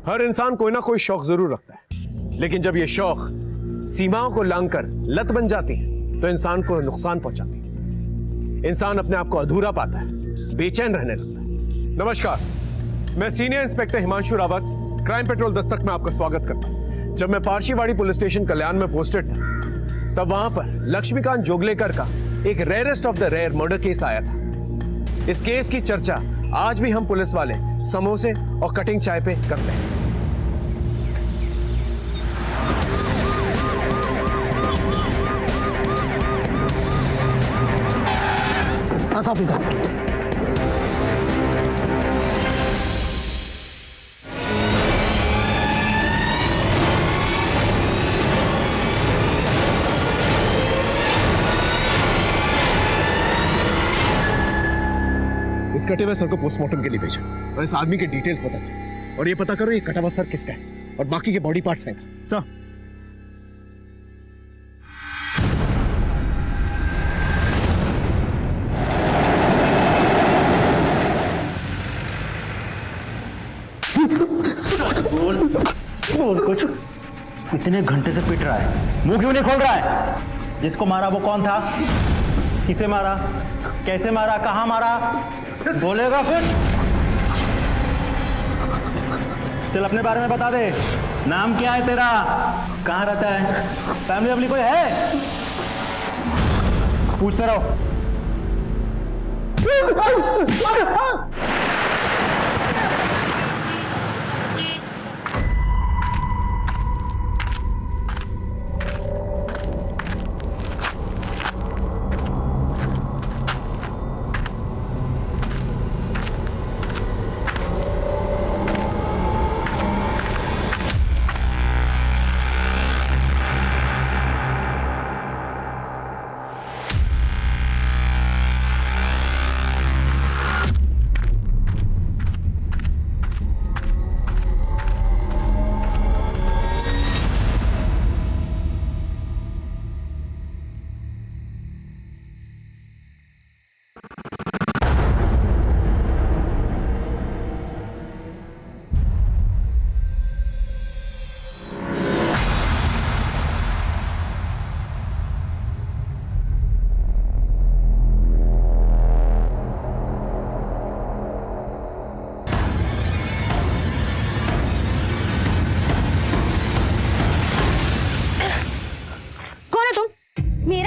हर इंसान कोई ना कोई शौक जरूर रखता है, लेकिन जब ये शौक सीमाओं को लांघकर लत बन जाती है तो इंसान को नुकसान पहुंचाती है। इंसान अपने आप को अधूरा पाता है, बेचैन रहने लगता है। नमस्कार, मैं senior inspector Himanshu Rawat, crime petrol Dastak में आपका स्वागत करता हूं। जब मैं पारशीवाड़ी पुलिस स्टेशन कल्याण में पोस्टेड था, तब वहां पर लक्ष्मीकांत जोगलेकर का एक rarest of the rare murder case आया था। इस केस की चर्चा आज भी हम पुलिस वाले समोसे और कटिंग चाय पे करते हैं। साफ इस कटे हुए सर को पोस्टमार्टम के लिए भेजा और इस आदमी के डिटेल्स बता दो और ये पता करो ये कटा हुआ सर किसका है और बाकी के बॉडी पार्ट्स हैं सर। बोल कुछ। इतने घंटे से पिट रहा है, मुंह क्यों नहीं खोल रहा है? जिसको मारा वो कौन था? किसे मारा? कैसे मारा? कहां मारा? बोलेगा कुछ? चल अपने बारे में बता दे। नाम क्या है तेरा? कहां रहता है? फैमिली वैमिली कोई है? पूछते रहो।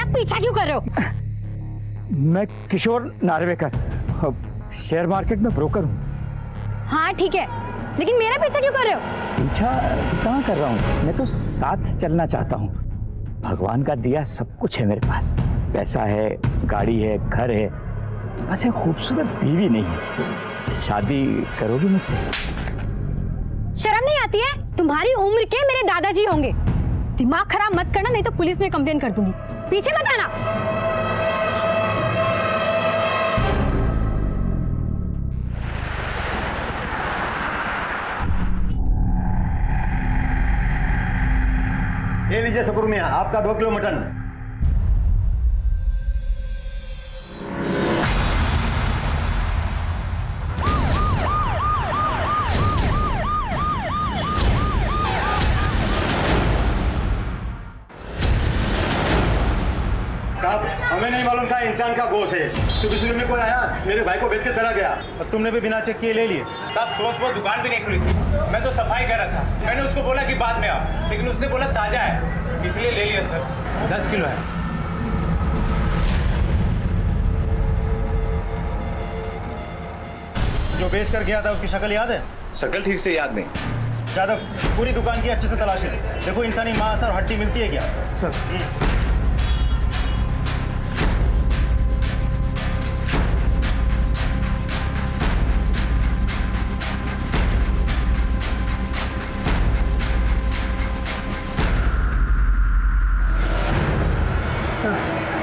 पीछा क्यों कर रहे हो? मैं किशोर नार्वेकर, शेयर मार्केट में ब्रोकर हूँ। हाँ ठीक है, लेकिन मेरा पीछा क्यों कर रहे हो? पीछा कहाँ कर रहा हूँ, मैं तो साथ चलना चाहता हूँ। भगवान का दिया सब कुछ है मेरे पास, पैसा है, गाड़ी है, घर है, बस एक खूबसूरत बीवी नहीं है। शादी करोगी मुझसे? शर्म नहीं आती है? तुम्हारी उम्र के मेरे दादाजी होंगे। दिमाग खराब मत करना, नहीं तो पुलिस में कंप्लेन कर दूंगी। पीछे मत आना। ये लीजिए सकुर मियां, आपका 2 किलो मटन। साहब, हमें नहीं मालूम था इंसान का गोश्त है। सुबह में कोई आया, मेरे भाई को बेच के चला गया और तुमने भी बिना चेक किए ले लिए। साहब सुबह दुकान भी नहीं खुली थी, मैं तो सफाई कर रहा था। मैंने उसको बोला कि बाद में आओ, लेकिन उसने बोला ताजा है, इसलिए ले लिया सर। 10 किलो है। जो बेच कर गया था उसकी शक्ल याद है? शक्ल ठीक से याद नहीं। यादव, पूरी दुकान की अच्छे से तलाशी ले। देखो इंसानी मांस और हड्डी मिलती है क्या? सर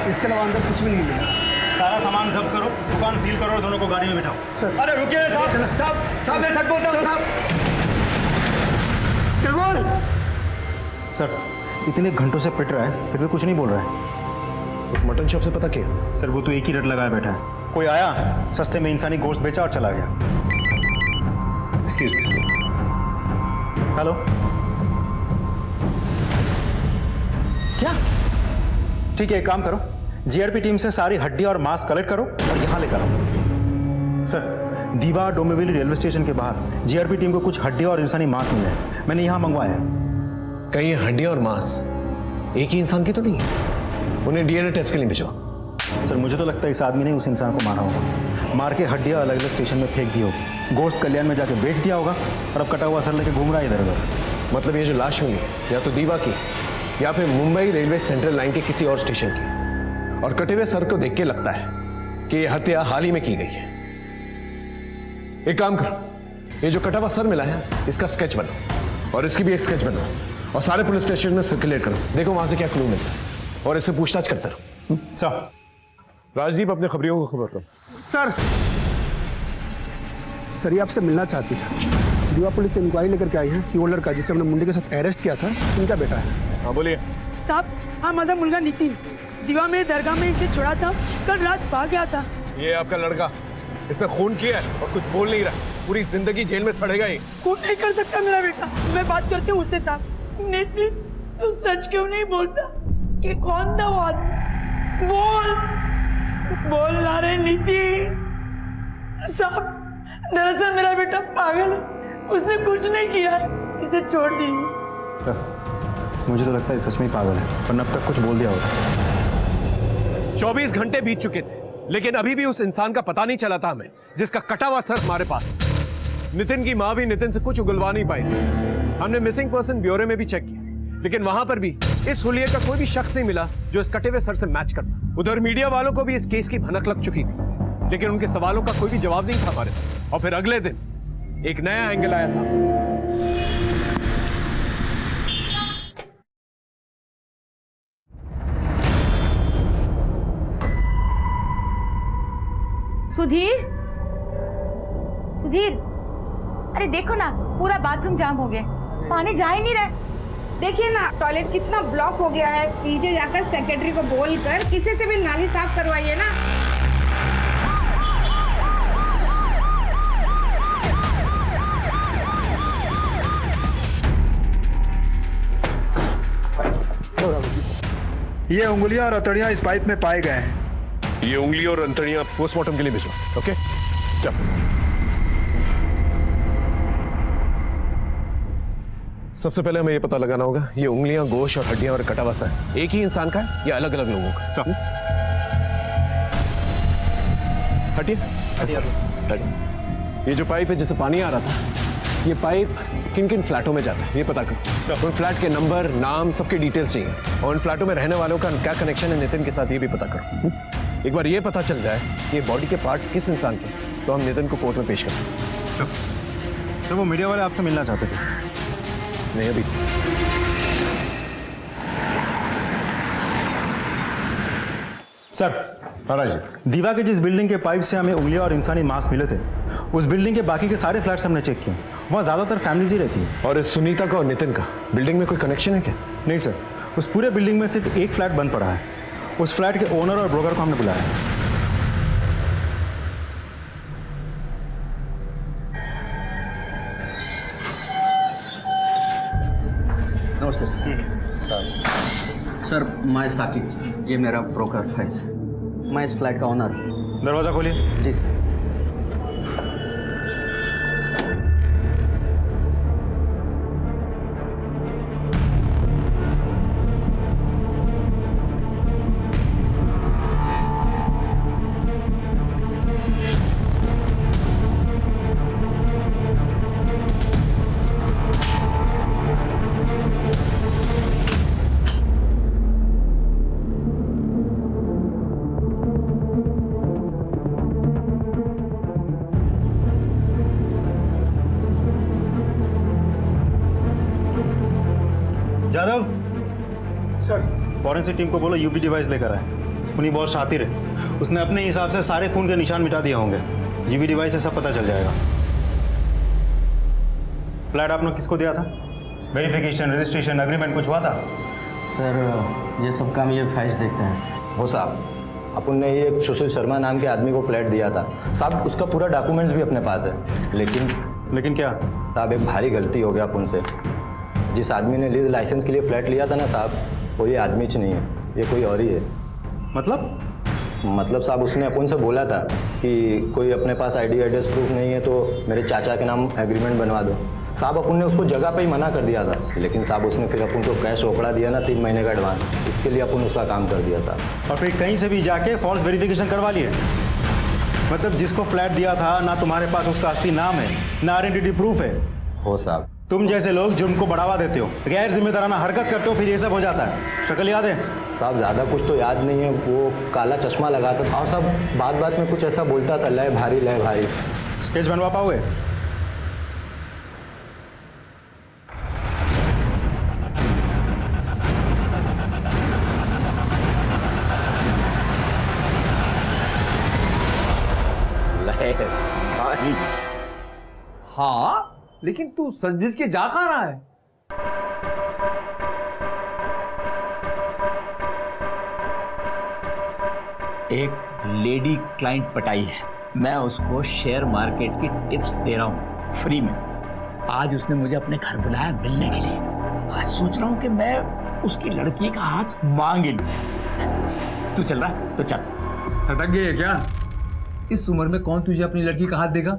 इसके अलावा अंदर कुछ भी नहीं मिला। सारा सामान जब्त करो, दुकान सील करो और दोनों को गाड़ी में बिठाओ। सर। अरे रुकिए साहब, साहब मैं सच बोलता हूँ साहब। चल बोल। सर, इतने घंटों से पिट रहा है, फिर भी कुछ नहीं बोल रहा है। उस मटन शॉप से पता किया? सर वो तो एक ही रेट लगाया बैठा है। कोई आया, सस्ते में इंसानी गोश्त बेचा और चला गया। Excuse me sir. हेलो, क्या? ठीक है, एक काम करो, जीआरपी टीम से सारी हड्डी और मांस कलेक्ट करो और यहाँ लेकर आओ। सर, दीवा डोंबिवली रेलवे स्टेशन के बाहर जीआरपी टीम को कुछ हड्डी और इंसानी मांस मिले हैं, मैंने यहाँ मंगवाया है। कहीं ये हड्डियां और मांस एक ही इंसान की तो नहीं है? उन्हें डीएनए टेस्ट के लिए भिजवा। सर, मुझे तो लगता है इस आदमी ने उस इंसान को मारा होगा, मार के हड्डियाँ अलग अलग स्टेशन में फेंक दी होगी, गोश्त कल्याण में जाके बेच दिया होगा और अब कटा हुआ सर लेके घूम रहा है इधर उधर। मतलब ये जो लाश मिली है या तो दीवा की या फिर मुंबई रेलवे सेंट्रल लाइन के किसी और स्टेशन की, और कटे हुए सर को देख के लगता है कि यह हत्या हाल ही में की गई है। एक काम कर, ये जो कटा हुआ सर मिला है इसका स्केच बनाओ और इसकी भी एक स्केच बनाओ और सारे पुलिस स्टेशन में सर्कुलेट करो, देखो वहां से क्या क्लू मिलता है और इससे पूछताछ करते रहो। सर, राजीव अपने खबरियों को खबर करो। सर, सर ये आपसे मिलना चाहती है। दीवा पुलिस इंक्वायरी लेकर के आई है कि वो लड़का जिसे हमने मुंडे के साथ अरेस्ट किया था इनका बेटा है। हाँ बोलिए। साहब, हाँ माझा मुलगा नितिन दिवा में दरगाह में इसे छोड़ा था, कल रात भाग गया था। ये आपका लड़का, इसने खून किया है और कुछ बोल नहीं रहा, पूरी जिंदगी जेल में सड़ेगा ही। कौन नहीं कर सकता मेरा बेटा, मैं बात करती हूँ उससे। साहब, नितिन तू सच क्यों नहीं बोलता कि कौन था वो आदमी? बोल ना रे नितिन। साहब, दरअसल मेरा बेटा पागल है, उसने कुछ नहीं किया, इसे छोड़ दीजिए। मुझे तो लगता है सच में ही पागल है, पर अब तक कुछ बोल दिया होगा। 24 घंटे बीत चुके थे लेकिन अभी भी उस इंसान का पता नहीं चला था हमें, जिसका कटा हुआ सर हमारे पास। नितिन की मां भी नितिन से कुछ उगलवा नहीं पाई थी। हमने मिसिंग पर्सन ब्यूरो में भी चेक किया लेकिन वहां पर भी इस हुलिये का कोई भी शख्स नहीं मिला जो इस कटे हुए सर से मैच करता। उधर मीडिया वालों को भी इस केस की भनक लग चुकी थी लेकिन उनके सवालों का कोई भी जवाब नहीं था हमारे पास। और फिर अगले दिन एक नया एंगल आया साहब। सुधीर, सुधीर, अरे देखो ना, पूरा बाथरूम जाम हो गया, पानी जा ही नहीं रहा। देखिए ना, टॉयलेट कितना ब्लॉक हो गया है। पीछे जाकर सेक्रेटरी को बोलकर किसी से भी नाली साफ करवाइए ना। ये उंगलियां और अतड़ियां इस पाइप में पाए गए हैं। ये उंगली और अंतड़ियां पोस्टमार्टम के लिए भिजो। ओके, चल। सबसे पहले हमें ये पता लगाना होगा ये उंगलियां, गोश्त और हड्डियां और कटा हुआ सर एक ही इंसान का है या अलग अलग लोगों का? हटिए। ये जो पाइप है जिससे पानी आ रहा था, ये पाइप किन किन फ्लैटों में जाता है ये पता करो। उन फ्लैट के नंबर, नाम, सबकी डिटेल्स चाहिए और उन फ्लैटों में रहने वालों का क्या कनेक्शन है नितिन के साथ ये भी पता करो। एक बार ये पता चल जाए कि बॉडी के पार्ट्स किस इंसान के, तो हम नितिन को कोर्ट में पेश करें। तो वो मीडिया वाले आपसे मिलना चाहते थे? नहीं अभी। सर, दीवा के जिस बिल्डिंग के पाइप से हमें उंगलियां और इंसानी मांस मिले थे, उस बिल्डिंग के बाकी के सारे फ्लैट्स हमने चेक किए, वहाँ ज्यादातर फैमिलीज ही रहती है। और इस सुनीता का और नितिन का बिल्डिंग में कोई कनेक्शन है क्या? नहीं सर, उस पूरे बिल्डिंग में सिर्फ एक फ्लैट बंद पड़ा है। उस फ्लैट के ओनर और ब्रोकर को हमने बुलाया है। नमस्ते सर, मैं साकिब, ये मेरा ब्रोकर फैज, मैं इस फ्लैट का ओनर हूँ। दरवाजा खोलिए। जी sir. Yadav sir, forensic team को बोलो यूवी डिवाइस लेकर आए। उन्हीं बहुत शातिर है, उसने अपने हिसाब से सारे खून के निशान मिटा दिए होंगे। यूवी डिवाइस से सब पता चल जाएगा। फ्लैट आपने किसको दिया था? वेरिफिकेशन, रजिस्ट्रेशन, एग्रीमेंट कुछ हुआ था? सर, ये सब काम ये फैज देखते हैं। हो साहब, अपन ने ये एक सुशील शर्मा नाम के आदमी को फ्लैट दिया था साहब, उसका पूरा डॉक्यूमेंट्स भी अपने पास है। लेकिन क्या? साहब एक भारी गलती हो गया अपन से। जिस आदमी ने लीज लाइसेंस के लिए फ्लैट लिया था ना साहब, वो ये आदमी च नहीं है, ये कोई और ही है। मतलब साहब उसने अपन से बोला था कि कोई अपने पास आईडी एड्रेस प्रूफ नहीं है तो मेरे चाचा के नाम एग्रीमेंट बनवा दो। साहब अपन ने उसको जगह पे ही मना कर दिया था, लेकिन साहब उसने फिर अपन को कैश रोकड़ा दिया ना 3 महीने का एडवांस, इसके लिए अपन उसका काम कर दिया साहब। और फिर कहीं से भी जाके फॉल्स वेरिफिकेशन करवा लिए। मतलब जिसको फ्लैट दिया था ना तुम्हारे पास उसका असली नाम है ना आइडेंटिटी प्रूफ है। हो साहब। तुम जैसे लोग जुर्म को बढ़ावा देते हो, गैर जिम्मेदाराना हरकत करते हो, फिर ये सब हो जाता है। शक्ल याद है? साहब ज़्यादा कुछ तो याद नहीं है, वो काला चश्मा लगाता था और सब बात बात में कुछ ऐसा बोलता था, लय भारी लय भारी। स्केच बनवा पाओगे? हाँ, लेकिन तू सजबिज के जा कहाँ रहा है? एक लेडी क्लाइंट पटाई है, मैं उसको शेयर मार्केट की टिप्स दे रहा हूँ फ्री में। आज उसने मुझे अपने घर बुलाया मिलने के लिए। आज सोच रहा हूँ कि मैं उसकी लड़की का हाथ मांग लूं। तू चल रहा है तो चल। सटक गई है क्या? इस उम्र में कौन तुझे अपनी लड़की का हाथ देगा?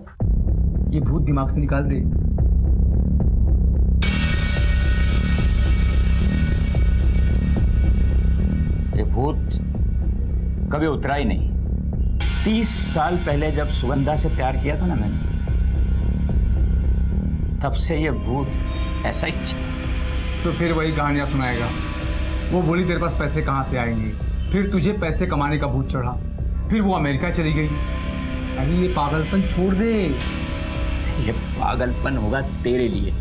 ये भूत दिमाग से निकाल दे। ये भूत कभी उतरा ही नहीं। 30 साल पहले जब सुगंधा से प्यार किया था ना मैंने, तब से ये भूत ऐसा ही तो फिर वही कहानियां सुनाएगा। वो बोली तेरे पास पैसे कहाँ से आएंगे, फिर तुझे पैसे कमाने का भूत चढ़ा, फिर वो अमेरिका चली गई। अरे ये पागलपन छोड़ दे। ये पागलपन होगा तेरे लिए।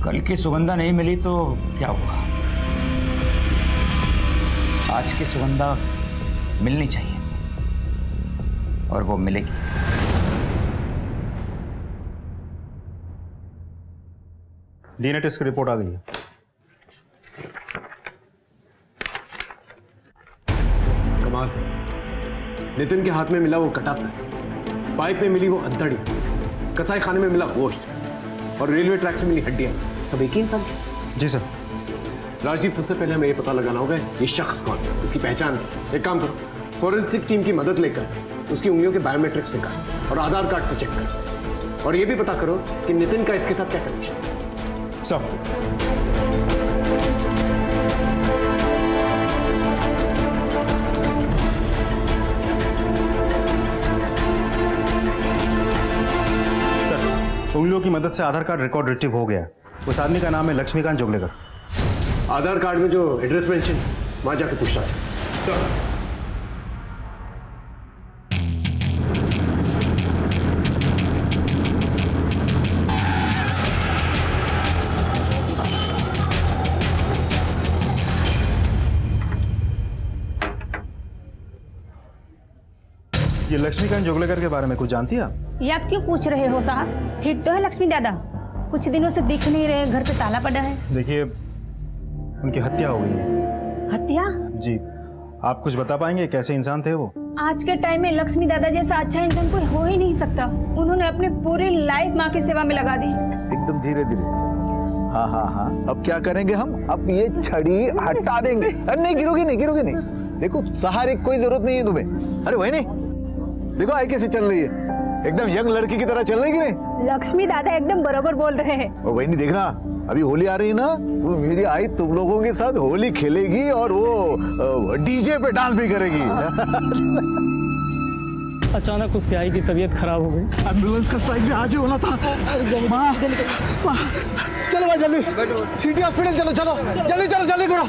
कल की सुगंधा नहीं मिली तो क्या हुआ? आज की सुगंधा मिलनी चाहिए और वो मिलेगी। डीएनए टेस्ट की रिपोर्ट आ गई है। कमाल, नितिन के हाथ में मिला वो कटासा, पाइप में मिली वो अंतड़ी, कसाई खाने में मिला गोश्त और रेलवे ट्रैक से मिली हड्डियां, सब एक ही इंसान की। जी सर। राजीव, सबसे पहले हमें ये पता लगाना होगा ये शख्स कौन है, इसकी पहचान। एक काम करो, फॉरेंसिक टीम की मदद लेकर उसकी उंगलियों के बायोमेट्रिक्स निकाल और आधार कार्ड से चेक कर, और ये भी पता करो कि नितिन का इसके साथ क्या कनेक्शन है। सब उंगलियों की मदद से आधार कार्ड रिकॉर्ड रिट्रीव हो गया। उस आदमी का नाम है लक्ष्मीकांत जोगलेकर। आधार कार्ड में जो एड्रेस मेंशन वहां जाके पूछना है। सर, ये लक्ष्मीकांत जोगलेकर के बारे में कुछ जानती है आप? ये आप क्यों पूछ रहे हो साहब? ठीक तो है लक्ष्मी दादा? कुछ दिनों से दिख नहीं रहे, घर पे ताला पड़ा है। देखिए, उनकी हत्या हो गई है। हत्या? जी। आप कुछ बता पाएंगे कैसे इंसान थे वो? आज के टाइम में लक्ष्मी दादा जैसा अच्छा इंसान कोई हो ही नहीं सकता। उन्होंने अपनी पूरी लाइफ माँ की सेवा में लगा दी। एकदम धीरे धीरे। हाँ हाँ हाँ, अब क्या करेंगे हम? अब ये छड़ी हटा देंगे। अरे नहीं, गिरोगी नहीं, गिरोगी नहीं। देखो, सहारे की कोई जरूरत नहीं है तुम्हें। अरे वही नहीं, देखो आई कैसे चल रही है, एकदम यंग लड़की की तरह चल रही है नहीं? लक्ष्मी दादा एकदम बरोबर बोल रहे हैं। और वही नहीं, देखना अभी होली आ रही है ना, वो मेरी आई तुम लोगों के साथ होली खेलेगी और वो डीजे पे डांस भी करेगी। अचानक उसकी आई की तबीयत खराब हो गई। एम्बुलेंस का टाइम भी आज ही होना था। माँ, चलो भाई जल्दी, सिटी हॉस्पिटल चलो, चलो जल्दी, चलो जल्दी करो।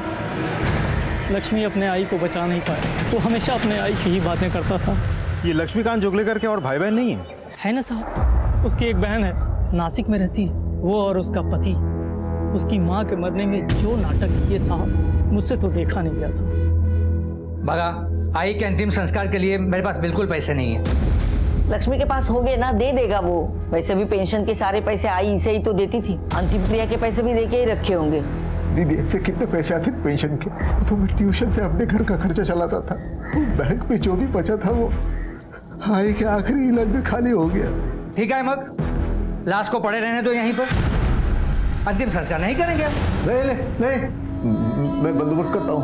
लक्ष्मी अपने आई को बचा नहीं पाया, वो हमेशा अपने आई की ही बातें करता था। ये लक्ष्मीकांत जोगलेकर के और भाई बहन नहीं है ना साहब? उसकी एक बहन है, नासिक में रहती है। वो और उसका पति उसकी माँ के मरने में जो नाटक किए साहब, मुझसे तो देखा नहीं गया साहब। भगा, आई के अंतिम संस्कार के लिए मेरे पास बिल्कुल पैसे नहीं है। लक्ष्मी के पास होंगे ना, दे देगा वो। वैसे भी पेंशन के सारे पैसे आई से ही तो देती थी, अंतिम क्रिया के पैसे भी देके ही रखे होंगे। दीदी, इससे कितने पैसे आते थे पेंशन के? तो मैं ट्यूशन से अपने घर का खर्चा चलाता था। बैंक में जो भी बचा था वो आई के आखिरी इलाज में खाली हो गया। ठीक है अहमद, लाश को पड़े रहने दो यहीं पर, अंतिम संस्कार नहीं करेंगे आप? नहीं नहीं नहीं, मैं बंदोबस्त करता हूँ,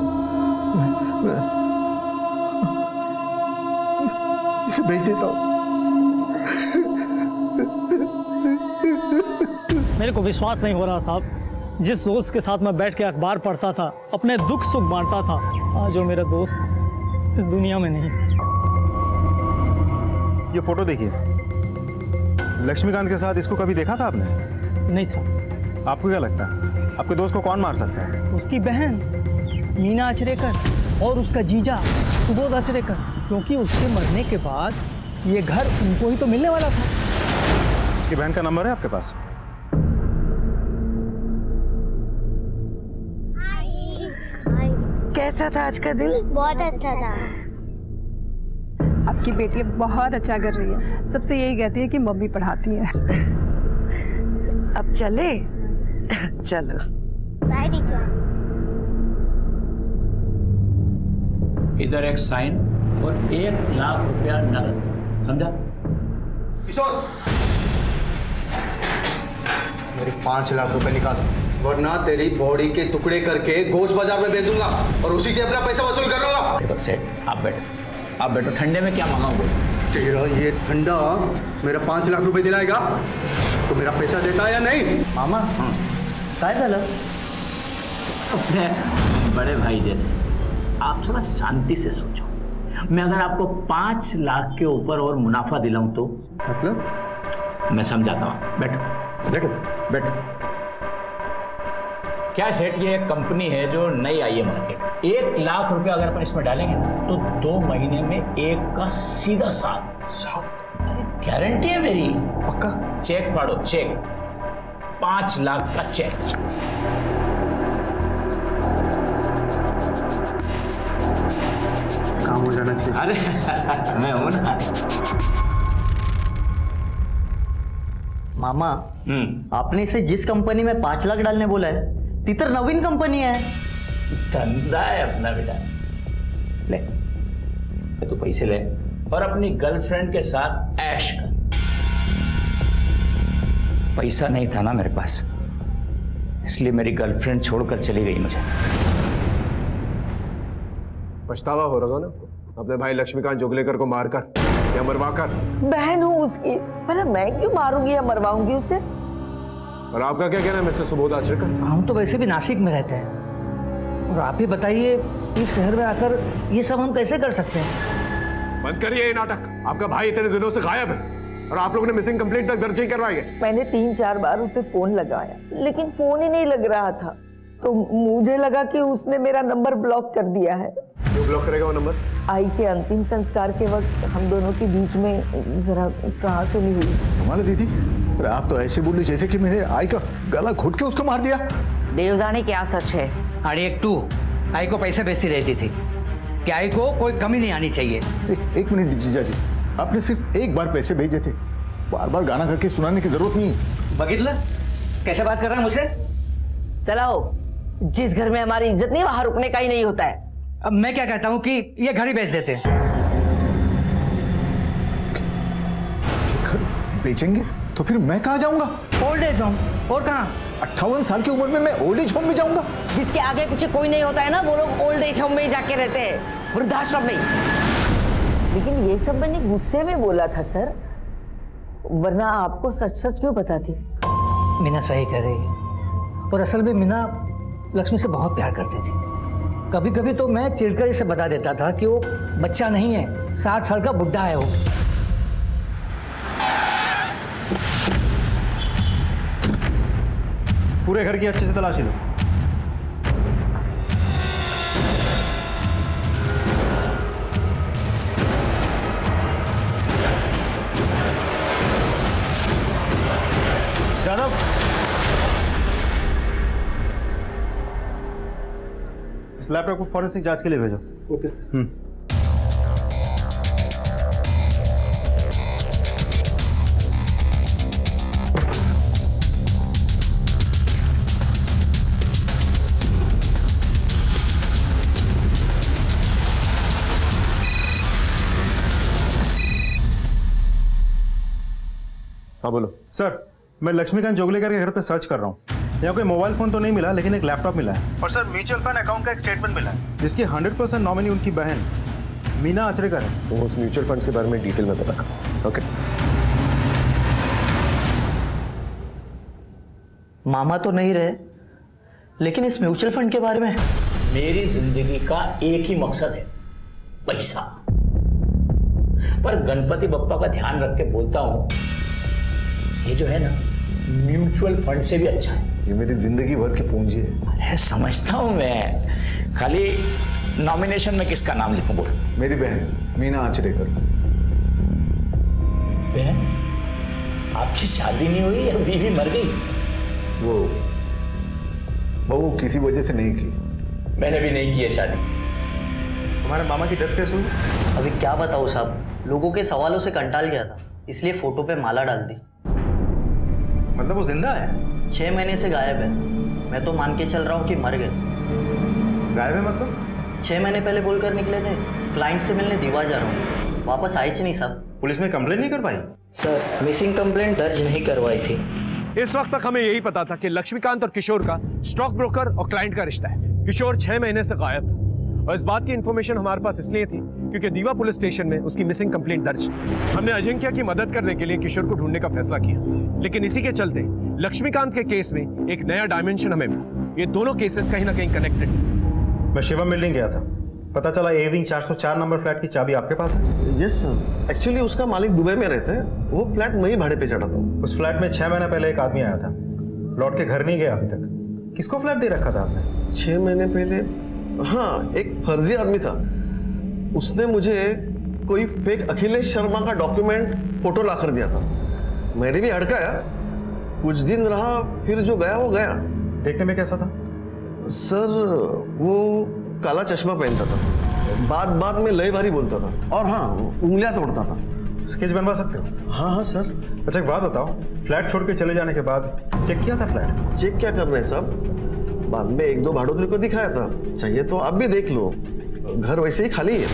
इसे भेज देता हूँ। मेरे को विश्वास नहीं हो रहा साहब, जिस दोस्त के साथ मैं बैठ के अखबार पढ़ता था, अपने दुख सुख बांटता था, आज वो मेरा दोस्त इस दुनिया में नहीं। ये फोटो देखिए, लक्ष्मीकांत के साथ इसको कभी देखा था आपने? नहीं सर। आपको क्या लगता है आपके दोस्त को कौन मार सकता है? उसकी बहन मीना अचरेकर और उसका जीजा सुबोध अचरेकर, क्योंकि उसके मरने के बाद ये घर उनको ही तो मिलने वाला था। उसकी बहन का नंबर है आपके पास? कैसा था आज का दिन? बहुत अच्छा था। आपकी बेटी बहुत अच्छा कर रही है, सबसे यही कहती है कि मम्मी पढ़ाती है। अब चले? चलो। Bye teacher. इधर एक साइन और 1 लाख रुपया नगद, समझा? किशोर, मेरे 5 लाख रुपए निकाल, वरना तेरी बॉडी के टुकड़े करके गोश्त बाजार में बेच दूंगा और उसी से अपना पैसा वसूल कर लूंगा। देखो सेठ, आप बैठो, ठंडे में क्या मांगोगे? तेरा ये ठंडा मेरा 5 लाख रुपए दिलाएगा तो मेरा पैसा देता है या नहीं? मामा काय झालं? अपने बड़े भाई जैसे आप थोड़ा शांति से सोचो। मैं अगर आपको 5 लाख के ऊपर और मुनाफा दिलाऊं तो? मतलब? मैं समझाता हूँ, बैठो बैठो बैठो। क्या सेठ, ये एक कंपनी है जो नई आई है मार्केट। 1 लाख रुपया अगर अपन इसमें डालेंगे ना तो 2 महीने में 1 का सीधा 7। अरे गारंटी है मेरी। पक्का? चेक फाड़ो, चेक 5 लाख का चेक। काम हो जाना चाहिए। अरे मैं हूं ना। मामा, आपने इसे जिस कंपनी में 5 लाख डालने बोला है, ती तर नवीन कंपनी है। धंधा है अपना बेटा। ले तू पैसे ले और अपनी गर्लफ्रेंड के साथ ऐश कर। पैसा नहीं था ना मेरे पास, इसलिए मेरी गर्लफ्रेंड छोड़कर चली गई मुझे। पछतावा हो रहा ना अपने भाई लक्ष्मीकांत जोगलेकर को मारकर या मरवाकर? बहन हूँ उसकी, भला मैं क्यों मारूंगी या मरवाऊंगी उसे? और आपका क्या कहना है मिस्टर सुबोध आचरेकर? हम तो वैसे भी नासिक में रहते हैं, और आप ही बताइए इस शहर में आकर ये सब हम कैसे कर सकते हैं? बंद करिए ये नाटक। आपका भाई इतने दिनों से गायब है और आप लोगों ने मिसिंग कंप्लेंट तक दर्ज नहीं करवाई है। मैंने 3-4 बार उसे फोन लगाया, लेकिन फोन ही नहीं लग रहा था, तो मुझे लगा कि उसने मेरा नंबर ब्लॉक कर दिया है। क्यों ब्लॉक करेगा वो नंबर? आई के अंतिम संस्कार के वक्त हम दोनों के बीच में जरा कहासुनी हुई। हमारा दीदी, अरे आप तो ऐसे बोली जैसे कि मैंने आई का गला घुट के उसको मार दिया। देव जाने क्या सच है। अरे एक तू आई को पैसे भेजती रहती थी कि आई को कोई कमी नहीं आनी चाहिए। एक मिनट जीजा जी, आपने सिर्फ एक बार पैसे भेजे थे, बार बार गाना करके सुनाने की जरूरत नहीं है। बगीतला कैसे बात कर रहा है मुझसे? चलाओ, जिस घर में हमारी इज्जत नहीं वहां रुकने का ही नहीं होता है। अब मैं क्या कहता हूँ कि ये घर ही बेच देते हैं। घर बेचेंगे तो फिर मैं कहाँ जाऊंगा? Old age home. और कहाँ? 58 साल की उम्र में मैं ओल्ड एज होम में जाऊंगा? जिसके आगे पीछे कोई नहीं होता है ना, वो लोग ओल्ड एज होम में ही जाके रहते हैं, वृद्धाश्रम में। लेकिन ये सब मैंने गुस्से में बोला था सर, वरना आपको सच सच क्यों बताती? मीना सही कह रही है, और असल में मीना लक्ष्मी से बहुत प्यार करती थी। कभी कभी तो मैं चिढ़कर इसे बता देता था कि वो बच्चा नहीं है, 7 साल का बुढ़ा है वो। पूरे घर की अच्छे से तलाशी लो। जादव, इस लैपटॉप को फॉरेंसिक जांच के लिए भेजो। Okay sir. हाँ बोलो। सर, मैं लक्ष्मीकांत जोगलेकर के घर पे सर्च कर रहा हूँ। यहाँ कोई मोबाइल फोन तो नहीं मिला, लेकिन एक लैपटॉप मिला है। और सर म्यूचुअल फंड अकाउंट का एक स्टेटमेंट मिला है, जिसकी 100% नॉमिनी उनकी बहन मीना आचरेकर है। तो उस म्यूचुअल फंड्स के बारे में डिटेल में पता कर। ओके। मामा तो नहीं रहे, लेकिन इस म्यूचुअल फंड के बारे में मेरी जिंदगी का एक ही मकसद है, पैसा। पर गणपति बप्पा का ध्यान रख के बोलता हूं, ये जो है ना म्यूचुअल फंड से भी अच्छा है। ये मेरी जिंदगी भर की पूंजी है। अरे समझता हूं मैं, खाली नॉमिनेशन में किसका नाम लिखूं बोल। मेरी बहन मीना आचरेकर। बहन, आपकी शादी नहीं हुई या बीवी मर गई? वो बहू किसी वजह से नहीं की। मैंने भी नहीं की है शादी। तुम्हारे मामा की डेथ कैसे हुई? अभी क्या बताऊँ साहब, लोगों के सवालों से कंटाल गया था, इसलिए फोटो पे माला डाल दी। मतलब वो जिंदा है? 6 महीने से गायब है। मैं तो मान के चल रहा हूँ कि मर गए। गायब है मतलब? 6 महीने पहले बोलकर निकले थे क्लाइंट से मिलने दीवा जा रहा हूँ, वापस आई नहीं साहब। पुलिस में कंप्लेंट नहीं कर पाई? सर मिसिंग कंप्लेंट दर्ज नहीं करवाई थी। इस वक्त तक हमें यही पता था कि लक्ष्मीकांत और किशोर का स्टॉक ब्रोकर और क्लाइंट का रिश्ता है। किशोर 6 महीने से गायब था और इस बात की इंफॉर्मेशन हमारे पास इसलिए थी क्योंकि दीवा पुलिस स्टेशन में उसकी मिसिंग कंप्लेंट दर्ज थी। हमने अजिंक्य की मदद करने के लिए किशोर को ढूंढने का फैसला किया, लेकिन इसी के चलते लक्ष्मीकांत के केस में एक नया डायमेंशन हमें मिला। ये दोनों केसेस कहीं ना कहीं कनेक्टेड थे। मैं शिवम बिल्डिंग गया था, पता चला ए विंग 404 नंबर फ्लैट की चाबी आपके पास है? यस सर, एक्चुअली उसका मालिक दुबई में रहता है, वो फ्लैट मैं ही भाड़े पे चढ़ाता हूँ। उस फ्लैट में 6 महीने पहले एक आदमी आया था, लौट के घर नहीं गया अभी तक। किसको फ्लैट दे रखा था आपने? 6 महीने पहले, हाँ, एक फर्जी आदमी था। उसने मुझे कोई फेक अखिलेश शर्मा का डॉक्यूमेंट फोटो ला कर दिया था। मैंने भी हड़काया, कुछ दिन रहा, फिर जो गया वो गया। देखने में कैसा था? सर वो काला चश्मा पहनता था, बात बात में लय भारी बोलता था, और हाँ उंगलियां तोड़ता था। स्केच बनवा सकते हो? हाँ हाँ सर। अच्छा एक बात बताओ, फ्लैट छोड़ के चले जाने के बाद चेक किया था फ्लैट? चेक क्या करना है साहब, बाद में 1-2 भाड़ोत्री को दिखाया था, चाहिए तो आप भी देख लो, घर वैसे ही खाली है।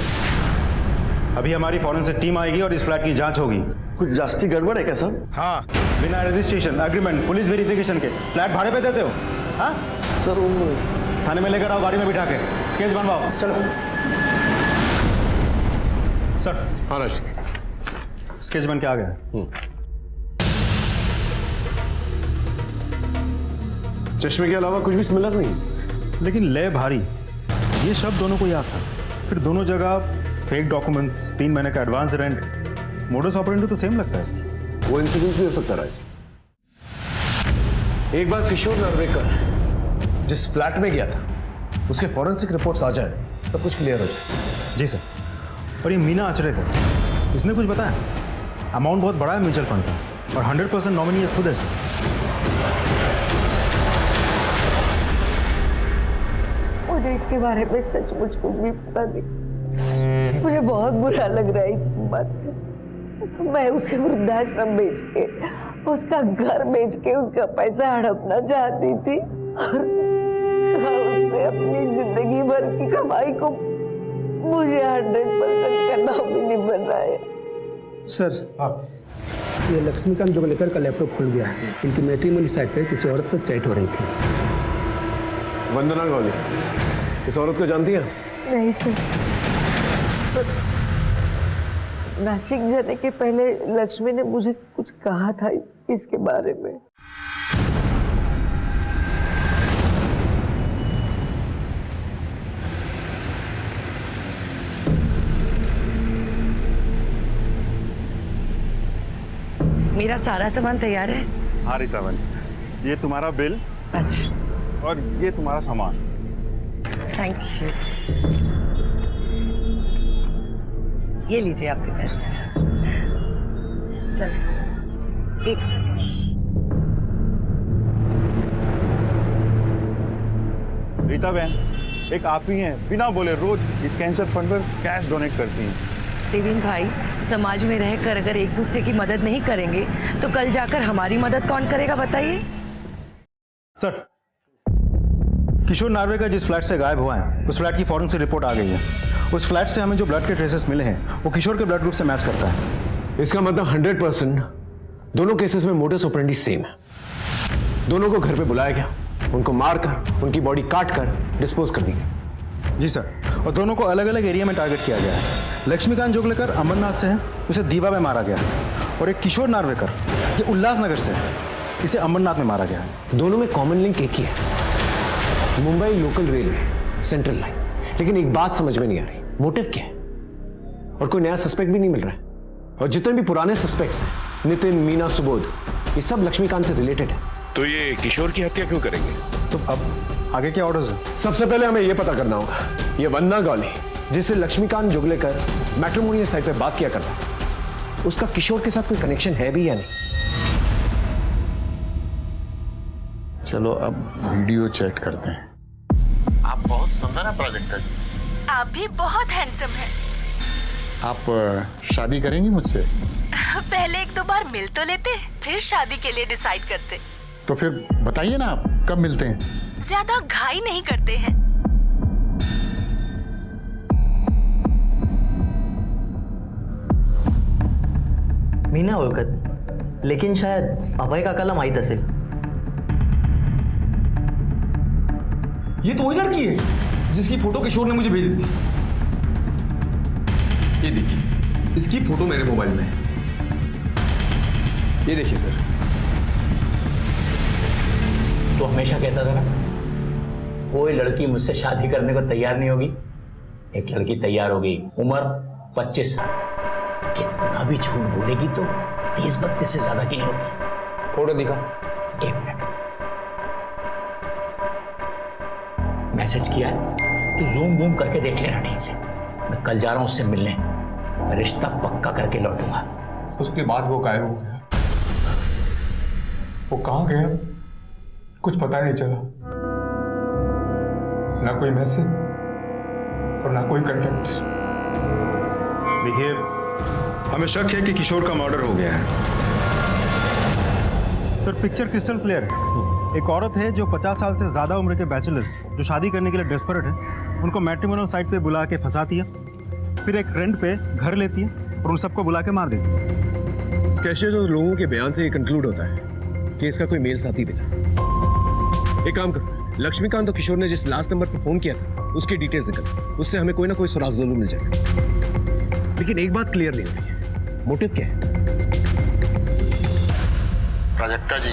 अभी हमारी फॉरेंसिक टीम आएगी और इस फ्लैट की जांच होगी। कुछ जास्ती गड़बड़ है क्या साहब? हाँ, बिना रजिस्ट्रेशन, एग्रीमेंट, पुलिस वेरिफिकेशन के फ्लैट भाड़े पे देते हो? हाँ सर, वो थाने में लेकर आओ, गाड़ी में बिठा के स्केच बनवाओ। चलो सर। हाँ राशि, स्केच बन के आ गया। चश्मे के अलावा कुछ भी सिमिलर नहीं, लेकिन ले भारी, ये शब्द दोनों को याद था। फिर दोनों जगह फेक डॉक्यूमेंट्स, 3 महीने का एडवांस रेंट, मोडस ऑपरेंडी तो सेम लगता है सर। वो इंसिडेंस भी हो सकता है। एक बार किशोर नार्वेकर जिस फ्लैट में गया था उसके फॉरेंसिक रिपोर्ट्स आ जाए, सब कुछ क्लियर हो जाए। जी सर। और ये मीना आचरेकर, इसने कुछ बताया? अमाउंट बहुत बड़ा है म्यूचुअल फंड का, और 100% नॉमिनी खुद है सर। मुझे इसके बारे में सचमुच कुछ भी पता नहीं। मुझे बहुत बुरा लग रहा है इस बात का। मैं उसे वृद्धाश्रम बेच के, उसका घर बेच के उसका पैसा हड़पना चाहती थी, और उसने अपनी जिंदगी भर की कमाई को मुझे 100% का नॉमिनी बनाया। सर, ये लक्ष्मीकांत जोगलेकर का लैपटॉप खुल गया है। इनकी मैट्रिमोनी साइट पे किसी औरत से चैट हो रही थी। वंदना गौली, इस औरत को जानती हैं? नहीं सर, नासिक जाने के पहले लक्ष्मी ने मुझे कुछ कहा था इसके बारे में। मेरा सारा सामान तैयार है। हाँ रीतावन, ये तुम्हारा बिल। अच्छा। और ये तुम्हारा सामान। Thank you. ये लीजिए आपके पैसे। चलो, एक सेकंड। रीता बहन, एक आप ही हैं, बिना बोले रोज इस कैंसर फंड पर कैश डोनेट करती हैं। देवीन भाई, समाज में रहकर अगर एक दूसरे की मदद नहीं करेंगे तो कल जाकर हमारी मदद कौन करेगा बताइए? सर, किशोर नार्वेकर जिस फ्लैट से गायब हुआ है, उस फ्लैट की फॉरेंसिक रिपोर्ट आ गई है। उस फ्लैट से हमें जो ब्लड के ट्रेसेस मिले हैं वो किशोर के ब्लड ग्रुप से मैच करता है। इसका मतलब 100% दोनों केसेस में मोडस ऑपरेंडी सेम है। दोनों को घर पे बुलाया गया, उनको मारकर, उनकी बॉडी काट कर डिस्पोज कर दी गई। जी सर, और दोनों को अलग अलग एरिया में टारगेट किया गया है। लक्ष्मीकांत जोगलेकर अमरनाथ से है, उसे दीवा में मारा गया है, और एक किशोर नार्वेकर ये उल्लासनगर से है, इसे अमरनाथ में मारा गया है। दोनों में कॉमन लिंक एक ही है, Mumbai local railway central line. लेकिन एक बात समझ में नहीं आ रही, मोटिव क्या है? और कोई नया सस्पेक्ट भी नहीं मिल रहा है। और जितने भी पुराने सस्पेक्ट्स हैं, नितिन, मीना, सुबोध, ये सब लक्ष्मीकांत से रिलेटेड है। तो ये किशोर की हत्या क्यों करेंगे? तो अब आगे क्या ऑर्डर्स है? सबसे पहले हमें यह पता करना होगा, ये वंदना गौली जिससे लक्ष्मीकांत जोगलेकर मैट्रिमोनियल साइट पे बात किया करता है, उसका किशोर के साथ कोई कनेक्शन है भी या नहीं? चलो अब वीडियो चेक करते हैं। आप बहुत सुंदर है प्राजक्ता जी। आप भी बहुत हैंडसम हैं। आप शादी करेंगी मुझसे? पहले एक दो बार मिल तो लेते, फिर शादी के लिए डिसाइड करते। तो फिर बताइए ना, आप कब मिलते हैं? ज्यादा घाई नहीं करते हैं। मीना ओळखत, लेकिन शायद अभय काकाला माहित असेल। ये तो वही लड़की है जिसकी फोटो किशोर ने मुझे भेजी थी। ये देखिए, इसकी फोटो मेरे मोबाइल में है। ये देखिए सर। तो हमेशा कहता था ना, कोई लड़की मुझसे शादी करने को तैयार नहीं होगी। एक लड़की तैयार हो गई, उम्र 25 साल। कितना भी झूठ बोलेगी तो 30-32 से ज्यादा की नहीं होगी। फोटो दिखा। एक मिनट, मैसेज किया है तो जूम वूम करके देख लेना ठीक से। मैं कल जा रहा हूं उससे मिलने, रिश्ता पक्का करके लौटूंगा। उसके बाद वो गायब हो गया। वो कहाँ गया कुछ पता नहीं चला, ना कोई मैसेज और ना कोई कांटेक्ट। देखिए, हमें शक है कि किशोर का मर्डर हो गया है। सर, पिक्चर क्रिस्टल क्लियर है। एक औरत है जो 50 साल से ज्यादा उम्र के बैचलर्स जो शादी करने के लिए डेस्परेट है, उनको मैट्रिमोनियल साइट पे बुला के फंसाती है, फिर एक रेंट पे घर लेती है और उन सबको बुला के मार देती है। स्केचेस और लोगों के बयान से ये कंक्लूड होता है कि इसका कोई मेल साथी भी था। एक काम करो, लक्ष्मीकांत और किशोर ने जिस लास्ट नंबर पर फोन किया था उसकी डिटेल्स निकल, उससे हमें कोई ना कोई सुराग जरूर मिल जाएगा। लेकिन एक बात क्लियर नहीं हो रही है, मोटिव क्या है? प्राजक्ता जी,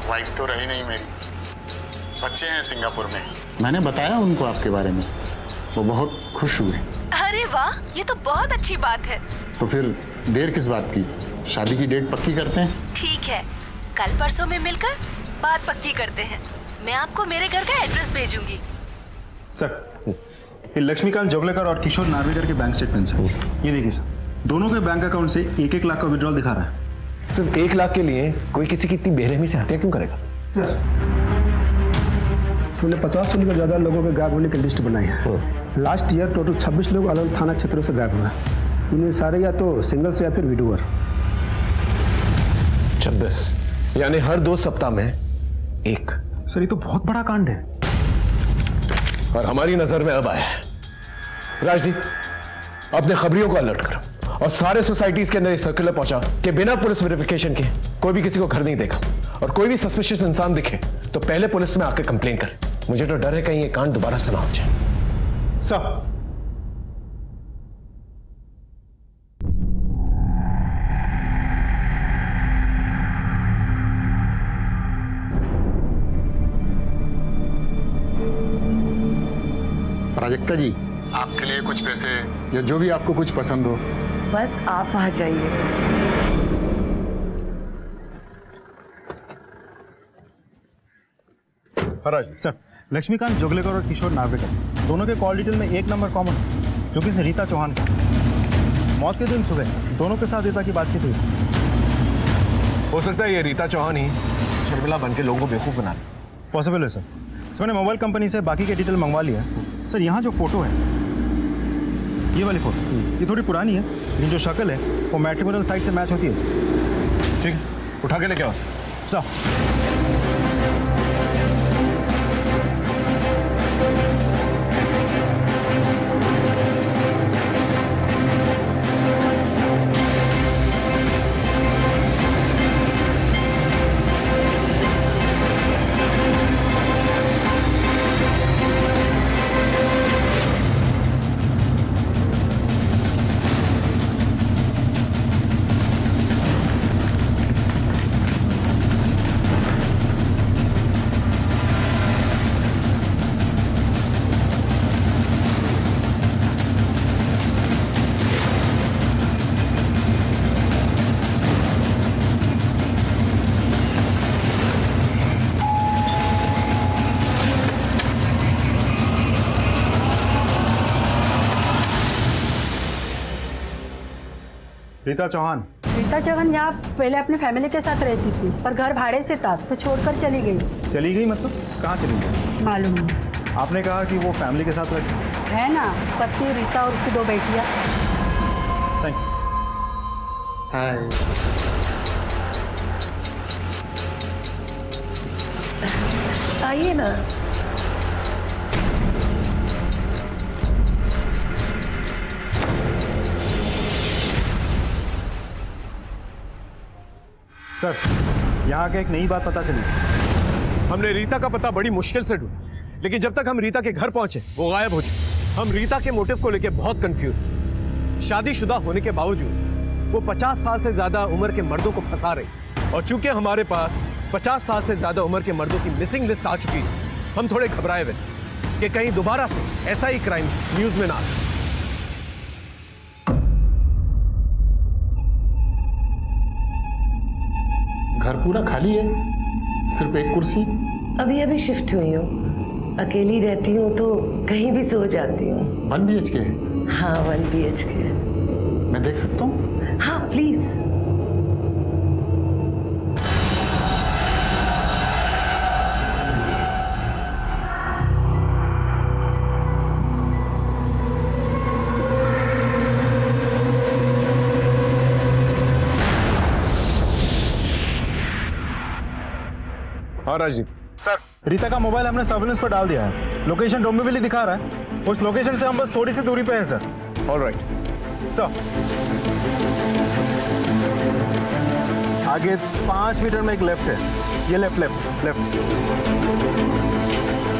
वाइफ तो रही नहीं मेरी, बच्चे हैं सिंगापुर में। मैंने बताया उनको आपके बारे में, वो बहुत खुश हुए। अरे वाह, ये तो बहुत अच्छी बात है। तो फिर देर किस बात की, शादी की डेट पक्की करते हैं। ठीक है, कल परसों में मिलकर बात पक्की करते हैं। मैं आपको मेरे घर का एड्रेस भेजूंगी। सर, ये लक्ष्मीकांत जोगलेकर और किशोर नार्वेकर के बैंक स्टेटमेंट्स हैं। ये देखिए सर, दोनों के बैंक अकाउंट से 1-1 लाख का विड्रॉल दिखा रहा है। सिर्फ 1 लाख के लिए कोई किसी की इतनी बेरहमी से हत्या क्यों करेगा? सर, उन्होंने 50 से ज्यादा लोगों के गायब होने की लिस्ट बनाई है। लास्ट ईयर टोटल 26 लोग अलग थाना क्षेत्रों से गायब हुए। इनमें सारे या तो सिंगल्स या फिर विडोअर। 26 यानी हर 2 सप्ताह में एक। सर, ये तो बहुत बड़ा कांड है और हमारी नजर में अब आया है। राजदीप, अपने खबरियों को अलर्ट करो और सारे सोसाइटीज के अंदर एक सर्कुलर पहुंचा कि बिना पुलिस वेरिफिकेशन के कोई भी किसी को घर नहीं देखा, और कोई भी सस्पिशियस इंसान दिखे तो पहले पुलिस में आकर कंप्लेन करे। मुझे तो डर है कहीं ये कांड दोबारा से ना हो जाए। सर, प्राजक्ता जी, आपके लिए कुछ पैसे या जो भी आपको कुछ पसंद हो। बस आप आ जाइए। सर, लक्ष्मीकांत जोगलेकर और किशोर नार्वेकर दोनों के कॉल डिटेल में एक नंबर कॉमन है, जो कि रीता चौहान का। मौत के दिन सुबह दोनों के साथ रीता की बातचीत हुई। हो सकता है ये रीता चौहान ही शर्मिला बन के लोगों को बेवकूफ बना ले। पॉसिबल है सर। मैंने मोबाइल कंपनी से बाकी के डिटेल मंगवा लिया है। सर, यहाँ जो फोटो है, ये वाली फोटो, ये थोड़ी पुरानी है, लेकिन जो शक्ल है वो मैट्रिमोनियल साइट से मैच होती है सर। ठीक है, उठा के लेके आओ सर। रीता चौहान। रीता चौहान यहाँ पहले अपने फैमिली के साथ रहती थी, पर घर भाड़े से था तो छोड़कर चली गई। चली गई मतलब कहाँ चली गई? मालूम नहीं। आपने कहा कि वो फैमिली के साथ रहती है ना, पति रीता और उसकी 2 बेटियाँ। Thank you. हाय। आइए ना। सर, यहाँ के एक नई बात पता चली। हमने रीता का पता बड़ी मुश्किल से ढूंढा, लेकिन जब तक हम रीता के घर पहुंचे वो गायब हो चुकी। हम रीता के मोटिव को लेकर बहुत कंफ्यूज थे। शादीशुदा होने के बावजूद वो 50 साल से ज्यादा उम्र के मर्दों को फंसा रही, और चूंकि हमारे पास 50 साल से ज्यादा उम्र के मर्दों की मिसिंग लिस्ट आ चुकी है, हम थोड़े घबराए हुए कि कहीं दोबारा से ऐसा ही क्राइम न्यूज में ना आए। घर पूरा खाली है, सिर्फ एक कुर्सी। अभी अभी शिफ्ट हुई हूँ, अकेली रहती हूँ तो कहीं भी सो जाती हूँ। 1 BHK? हाँ 1 BHK। मैं देख सकता हूँ? हाँ प्लीज। हाँ राजीव। सर, रीता का मोबाइल हमने सर्विलेंस पर डाल दिया है। लोकेशन डोंबिवली दिखा रहा है। उस लोकेशन से हम बस थोड़ी सी दूरी पे हैं सर। ऑलराइट सर, आगे 5 मीटर में एक लेफ्ट है। ये लेफ्ट लेफ्ट लेफ्ट।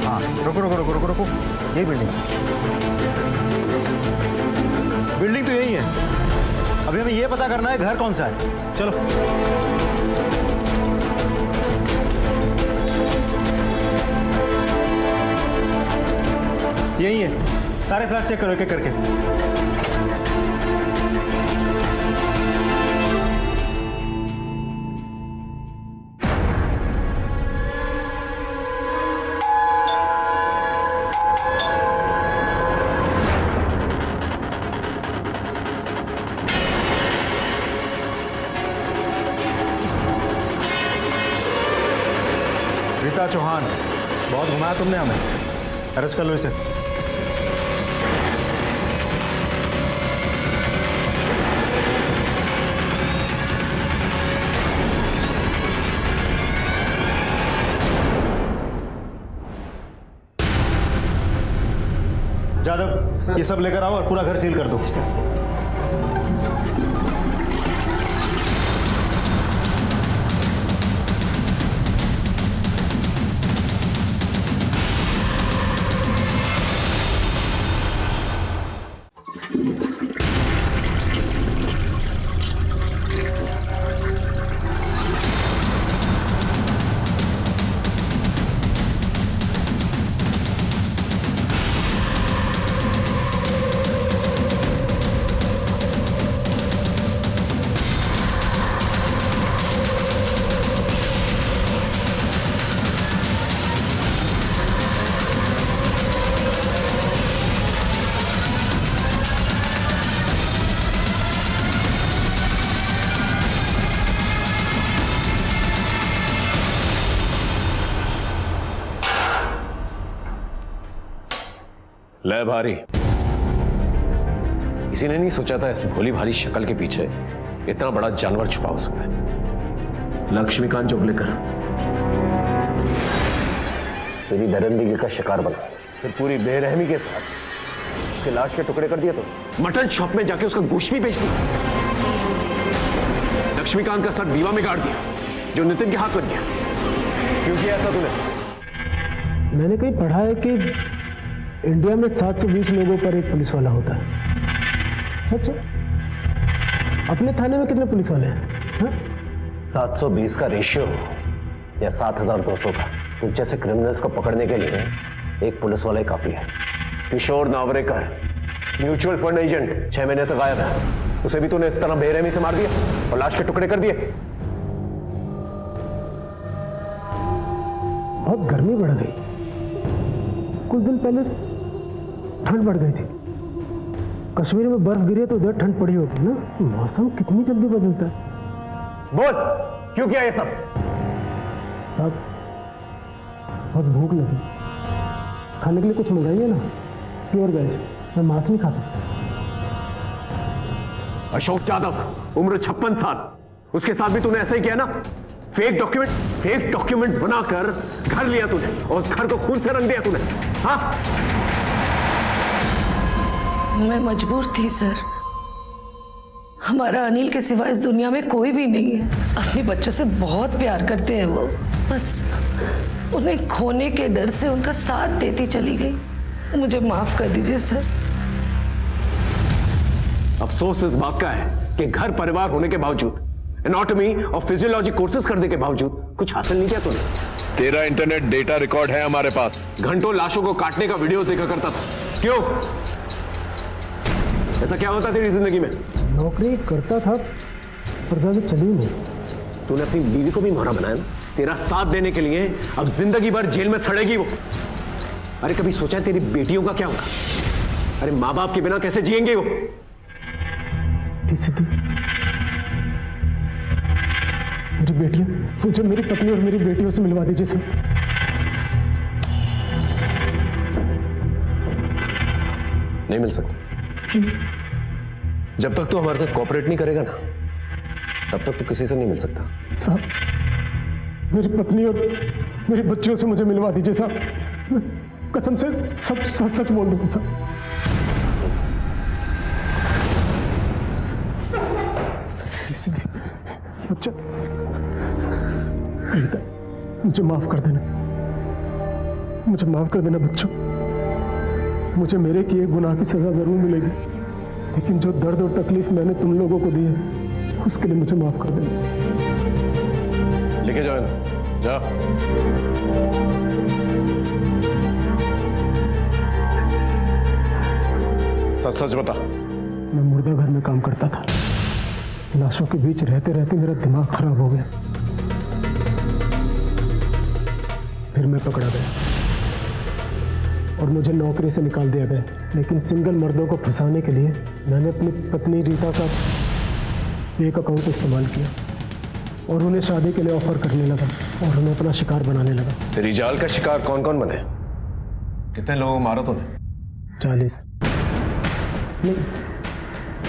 हाँ, रुको रुको रुको रुको रुको। यही बिल्डिंग तो यही है। अभी हमें ये पता करना है घर कौन सा है। चलो। यही है, सारे फ्लैट चेक करो एक एक करके। रीता चौहान, बहुत घुमाया तुमने हमें। अरेस्ट कर लो इसे। जादव, ये सब लेकर आओ और पूरा घर सील कर दो। ले भारी, किसी ने नहीं सोचा था इस भोली भारी शक्ल के पीछे इतना बड़ा जानवर छुपा हो सकता है। लक्ष्मीकांत जोगलेकर तेरी दरिंदगी का शिकार बना, फिर पूरी बेरहमी के साथ उसके लाश के टुकड़े कर दिए, तो मटन शॉप में जाके उसका गोश्त भी बेच दिया। लक्ष्मीकांत का सर दीवा में गाड़ दिया, जो नितिन के हाथ बन गया। क्यों किया ऐसा तूने? मैंने कहीं पढ़ा है कि इंडिया में 720 लोगों पर एक पुलिस वाला होता है। सच है? अपने थाने में कितने पुलिस वाले हैं? 720 का रेशियो या 7200 का? तो जैसे क्रिमिनल्स को पकड़ने के लिए एक पुलिस वाला ही काफी है। किशोर नावरेकर, म्यूचुअल फंड एजेंट, 6 महीने से गायब है। उसे भी तूने इस तरह बेरहमी से मार दिया और लाश के टुकड़े कर दिए। बहुत गर्मी बढ़ गई, कुछ दिन पहले ठंड बढ़ गई थी। कश्मीर में बर्फ गिरी है तो उधर ठंड पड़ी होगी ना। मौसम कितनी जल्दी बदलता है। बोल क्यों किया ये सब? साहब बहुत भूख लगी, खाने के लिए कुछ मंगाइए ना, प्योर वेज, मैं मांस नहीं खाता। अशोक यादव, उम्र 56 साल, उसके साथ भी तूने ऐसा ही किया ना? फेक डॉक्यूमेंट्स बनाकर घर लिया तूने और घर को खून से रंग दिया तूने। हाँ, मैं मजबूर थी सर। हमारा अनिल के सिवा इस दुनिया में कोई भी नहीं है। अपने बच्चों से बहुत प्यार करते हैं वो, बस उन्हें खोने के डर से उनका साथ देती चली गई। मुझे माफ कर दीजिए सर। अफसोस इस बात का है कि घर परिवार होने के बावजूद, एनाटॉमी और फिजियोलॉजी कोर्सेज करने के बावजूद कुछ हासिल नहीं किया तूने। तेरा इंटरनेट डेटा रिकॉर्ड है हमारे पास। घंटों लाशों को काटने का वीडियो देखा करता था। क्यों? ऐसा क्या होता तेरी जिंदगी में? नौकरी करता था पर ज्यादा चली नहीं। तूने अपनी बीवी को भी मोहरा बनाया ना, तेरा साथ देने के लिए। अब जिंदगी भर जेल में सड़ेगी वो। अरे कभी सोचा है तेरी बेटियों का क्या होगा? अरे माँ बाप के बिना कैसे जिएंगे वो? मेरी बेटियां, मुझे मेरी पत्नी और मेरी बेटियों से मिलवा दीजिए सर। नहीं मिल सकता। जब तक तू हमारे साथ कोऑपरेट नहीं करेगा ना, तब तक तू किसी से नहीं मिल सकता। साहब, मेरी पत्नी और मेरी बच्चियों से मुझे मिलवा दीजिए साहब। कसम से सब सच सच बोल दूंगा साहब। अच्छा, मुझे माफ कर देना, मुझे माफ कर देना बच्चों। मुझे मेरे किए गुनाह की सजा जरूर मिलेगी, लेकिन जो दर्द और तकलीफ मैंने तुम लोगों को दी है, उसके लिए मुझे माफ कर देना। लेके जाओ, जा। सच सच बता। मैं मुर्दा घर में काम करता था। लाशों के बीच रहते रहते मेरा दिमाग खराब हो गया, फिर मैं पकड़ा गया और मुझे नौकरी से निकाल दिया गया। लेकिन सिंगल मर्दों को फंसाने के लिए मैंने अपनी पत्नी रीता का एक अकाउंट इस्तेमाल किया और उन्हें शादी के लिए ऑफर करने लगा और उन्हें अपना शिकार बनाने लगा। तेरी जाल का शिकार कौन कौन बने? कितने लोगों को मारा तूने? 40 नहीं,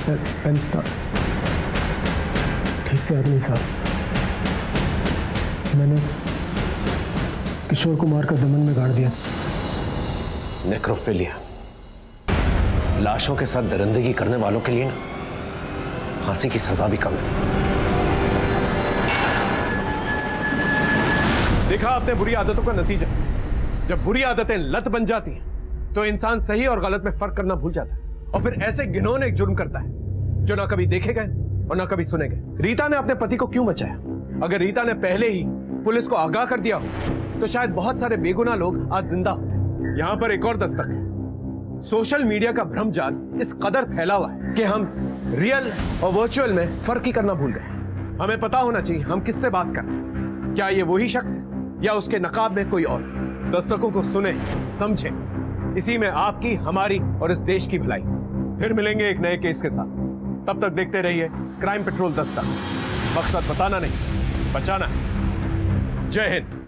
45। ठीक से याद नहीं साहब। मैंने किशोर कुमार का दमन में गाड़ दिया। नेक्रोफिलिया, लाशों के साथ दरिंदगी करने वालों के लिए ना फांसी की सजा भी कम है। देखा आपने बुरी आदतों का नतीजा। जब बुरी आदतें लत बन जाती हैं तो इंसान सही और गलत में फर्क करना भूल जाता है और फिर ऐसे घिनौने एक जुर्म करता है जो ना कभी देखे गए और ना कभी सुने गए। रीता ने अपने पति को क्यों बचाया? अगर रीता ने पहले ही पुलिस को आगाह कर दिया हो तो शायद बहुत सारे बेगुनाह लोग आज जिंदा होते। यहां पर एक और दस्तक है। सोशल मीडिया का भ्रमजाल इस कदर फैला हुआ है कि हम रियल और वर्चुअल में फर्क ही करना भूल गए। हमें पता होना चाहिए हम किससे बात कर रहे हैं। क्या ये वही शख्स है या उसके नकाब में कोई और? दस्तकों को सुने, समझे, इसी में आपकी, हमारी और इस देश की भलाई। फिर मिलेंगे एक नए केस के साथ। तब तक देखते रहिए क्राइम पेट्रोल दस्तक। मकसद बताना नहीं, बचाना है। जय हिंद।